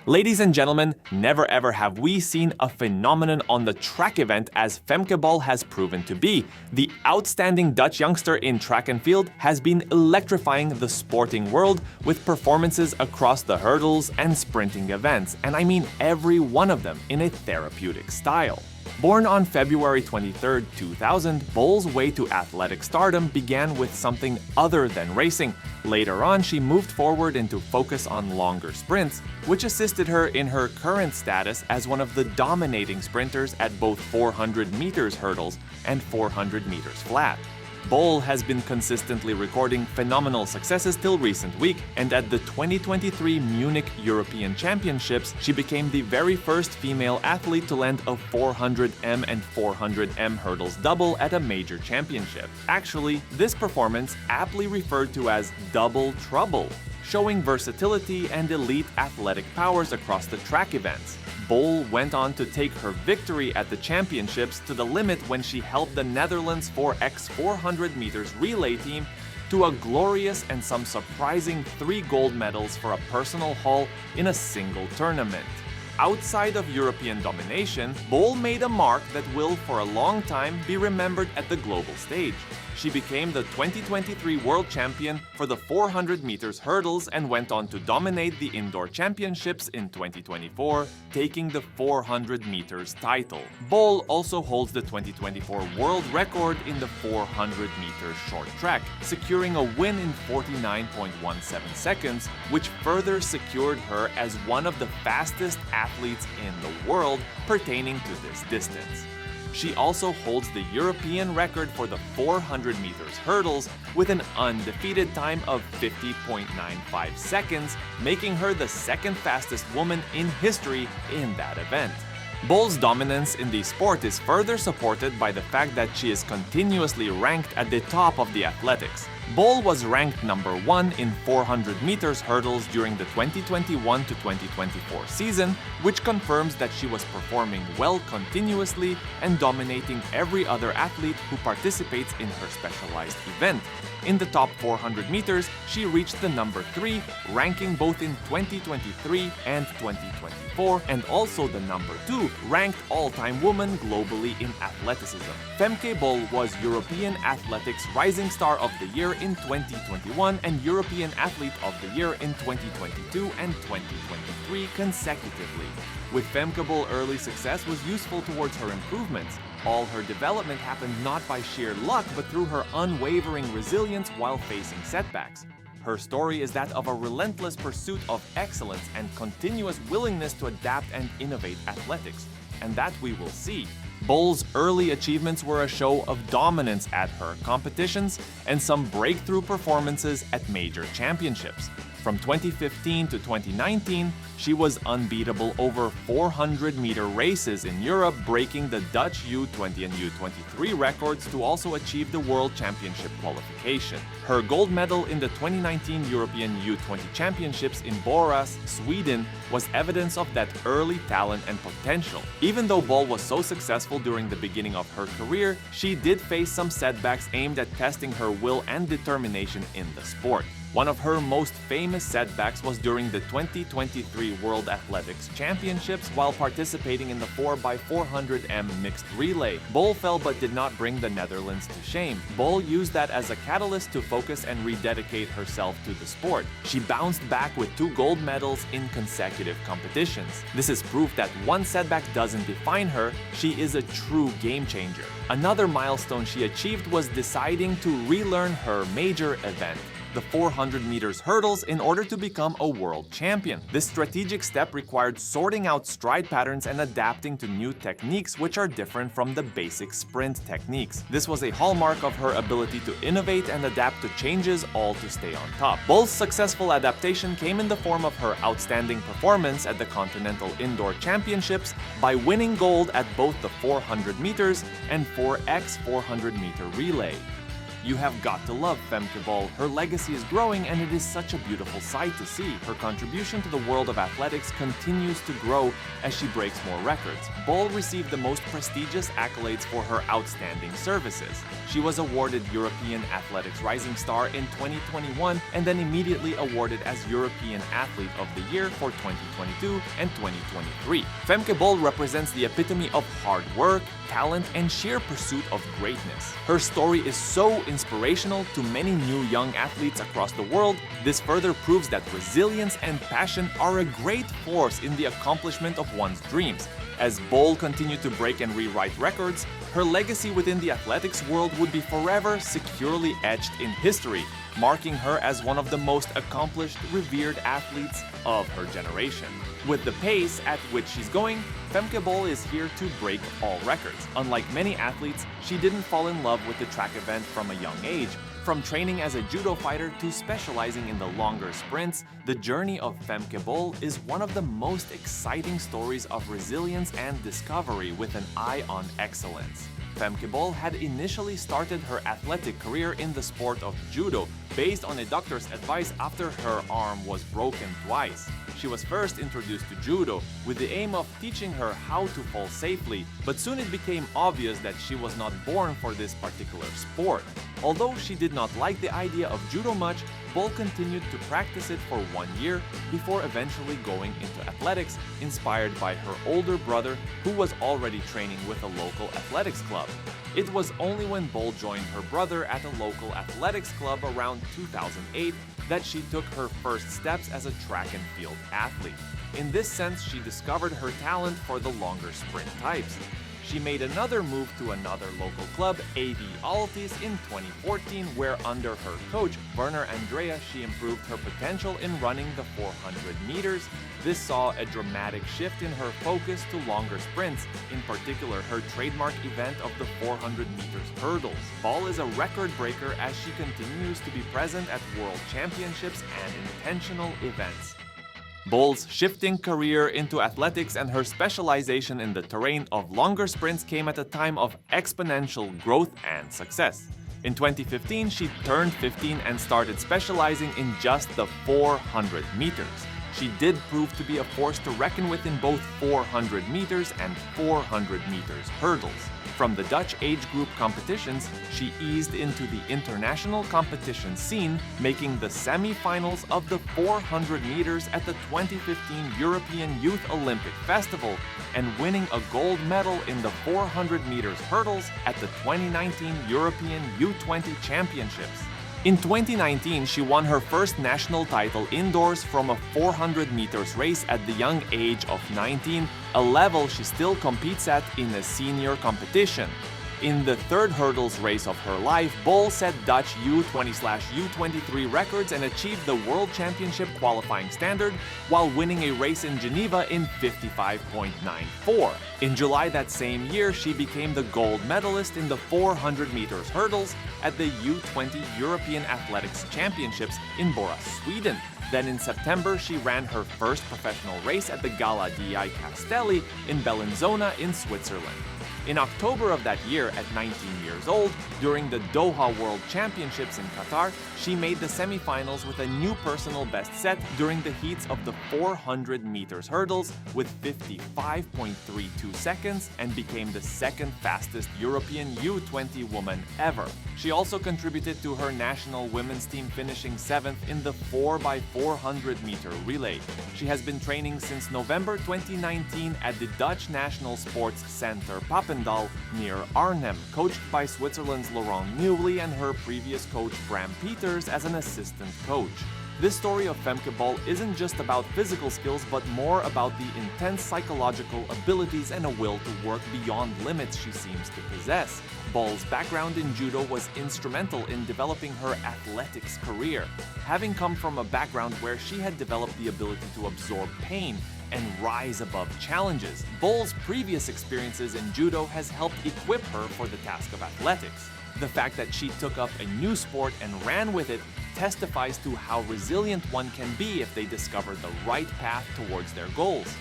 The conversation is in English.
Ladies and gentlemen, never ever have we seen a phenomenon on the track event as Femke Bol has proven to be. The outstanding Dutch youngster in track and field has been electrifying the sporting world with performances across the hurdles and sprinting events, and I mean every one of them in a therapeutic style. Born on February 23, 2000, Bol's way to athletic stardom began with something other than racing. Later on, she moved forward into focus on longer sprints, which assisted her in her current status as one of the dominating sprinters at both 400 meters hurdles and 400 meters flat. Bol has been consistently recording phenomenal successes till recent week, and at the 2023 Munich European Championships, she became the very first female athlete to land a 400m and 400m hurdles double at a major championship. Actually, this performance aptly referred to as double trouble, showing versatility and elite athletic powers across the track events. Bol went on to take her victory at the championships to the limit when she helped the Netherlands 4x 400 meters relay team to a glorious and some surprising 3 gold medals for a personal haul in a single tournament. Outside of European domination, Bol made a mark that will for a long time be remembered at the global stage. She became the 2023 world champion for the 400 meters hurdles and went on to dominate the indoor championships in 2024, taking the 400 meters title. Bol also holds the 2024 world record in the 400 meters short track, securing a win in 49.17 seconds, which further secured her as one of the fastest athletes in the world pertaining to this distance. She also holds the European record for the 400 meters hurdles with an undefeated time of 50.95 seconds, making her the second fastest woman in history in that event. Bol's dominance in the sport is further supported by the fact that she is continuously ranked at the top of the athletics. Bol was ranked number 1 in 400 meters hurdles during the 2021 to 2024 season, which confirms that she was performing well continuously and dominating every other athlete who participates in her specialized event. In the top 400 meters, she reached the number 3, ranking both in 2023 and 2024, and also the number 2 ranked all-time woman globally in athleticism. Femke Bol was European Athletics Rising Star of the Year in 2021 and European Athlete of the Year in 2022 and 2023 consecutively. With Femke Bol, early success was useful towards her improvements. All her development happened not by sheer luck, but through her unwavering resilience while facing setbacks. Her story is that of a relentless pursuit of excellence and continuous willingness to adapt and innovate athletics, and that we will see. Bol's early achievements were a show of dominance at her competitions and some breakthrough performances at major championships. From 2015 to 2019, she was unbeatable over 400-meter races in Europe, breaking the Dutch U20 and U23 records to also achieve the World Championship qualification. Her gold medal in the 2019 European U20 Championships in Borås, Sweden, was evidence of that early talent and potential. Even though Bol was so successful during the beginning of her career, she did face some setbacks aimed at testing her will and determination in the sport. One of her most famous setbacks was during the 2023 World Athletics Championships while participating in the 4x400m mixed relay. Bol fell but did not bring the Netherlands to shame. Bol used that as a catalyst to focus and rededicate herself to the sport. She bounced back with 2 gold medals in consecutive competitions. This is proof that one setback doesn't define her, she is a true game changer. Another milestone she achieved was deciding to relearn her major event, the 400 meters hurdles, in order to become a world champion. This strategic step required sorting out stride patterns and adapting to new techniques which are different from the basic sprint techniques. This was a hallmark of her ability to innovate and adapt to changes, all to stay on top. Bol's successful adaptation came in the form of her outstanding performance at the Continental Indoor Championships by winning gold at both the 400 meters and 4x 400 meter relay. You have got to love Femke Bol. Her legacy is growing and it is such a beautiful sight to see. Her contribution to the world of athletics continues to grow as she breaks more records. Bol received the most prestigious accolades for her outstanding services. She was awarded European Athletics Rising Star in 2021 and then immediately awarded as European Athlete of the Year for 2022 and 2023. Femke Bol represents the epitome of hard work, talent, and sheer pursuit of greatness. Her story is so inspirational to many new young athletes across the world. This further proves that resilience and passion are a great force in the accomplishment of one's dreams. As Bol continued to break and rewrite records, her legacy within the athletics world would be forever securely etched in history, marking her as one of the most accomplished, revered athletes of her generation. With the pace at which she's going, Femke Bol is here to break all records. Unlike many athletes, she didn't fall in love with the track event from a young age. From training as a judo fighter to specializing in the longer sprints, the journey of Femke Bol is one of the most exciting stories of resilience and discovery with an eye on excellence. Femke Bol had initially started her athletic career in the sport of Judo, based on a doctor's advice after her arm was broken twice. She was first introduced to Judo with the aim of teaching her how to fall safely, but soon it became obvious that she was not born for this particular sport. Although she did not like the idea of Judo much, Bol continued to practice it for 1 year before eventually going into athletics, inspired by her older brother who was already training with a local athletics club. It was only when Bol joined her brother at a local athletics club around 2008 that she took her first steps as a track and field athlete. In this sense, she discovered her talent for the longer sprint types. She made another move to another local club, AV Altis, in 2014, where under her coach, Werner Andrea, she improved her potential in running the 400 meters. This saw a dramatic shift in her focus to longer sprints, in particular her trademark event of the 400 meters hurdles. Bol is a record breaker as she continues to be present at world championships and intentional events. Bol's shifting career into athletics and her specialization in the terrain of longer sprints came at a time of exponential growth and success. In 2015, she turned 15 and started specializing in just the 400 meters. She did prove to be a force to reckon with in both 400 meters and 400 meters hurdles. From the Dutch age group competitions, she eased into the international competition scene, making the semi-finals of the 400 meters at the 2015 European Youth Olympic Festival and winning a gold medal in the 400 meters hurdles at the 2019 European U20 Championships. In 2019, she won her first national title indoors from a 400 meters race at the young age of 19, a level she still competes at in a senior competition. In the third hurdles race of her life, Bol set Dutch U20/U23 records and achieved the World Championship qualifying standard while winning a race in Geneva in 55.94. In July that same year, she became the gold medalist in the 400 meters hurdles at the U20 European Athletics Championships in Bora, Sweden. Then in September, she ran her first professional race at the Gala di Castelli in Bellinzona in Switzerland. In October of that year, at 19 years old, during the Doha World Championships in Qatar, she made the semifinals with a new personal best set during the heats of the 400 meters hurdles with 55.32 seconds and became the second fastest European U20 woman ever. She also contributed to her national women's team, finishing 7th in the 4x400 meter relay. She has been training since November 2019 at the Dutch National Sports Center Papendal near Arnhem, coached by Switzerland's Laurent Newley and her previous coach Bram Peters as an assistant coach. This story of Femke Bol isn't just about physical skills, but more about the intense psychological abilities and a will to work beyond limits she seems to possess. Bol's background in judo was instrumental in developing her athletics career. Having come from a background where she had developed the ability to absorb pain and rise above challenges, Bol's previous experiences in judo has helped equip her for the task of athletics. The fact that she took up a new sport and ran with it testifies to how resilient one can be if they discover the right path towards their goals.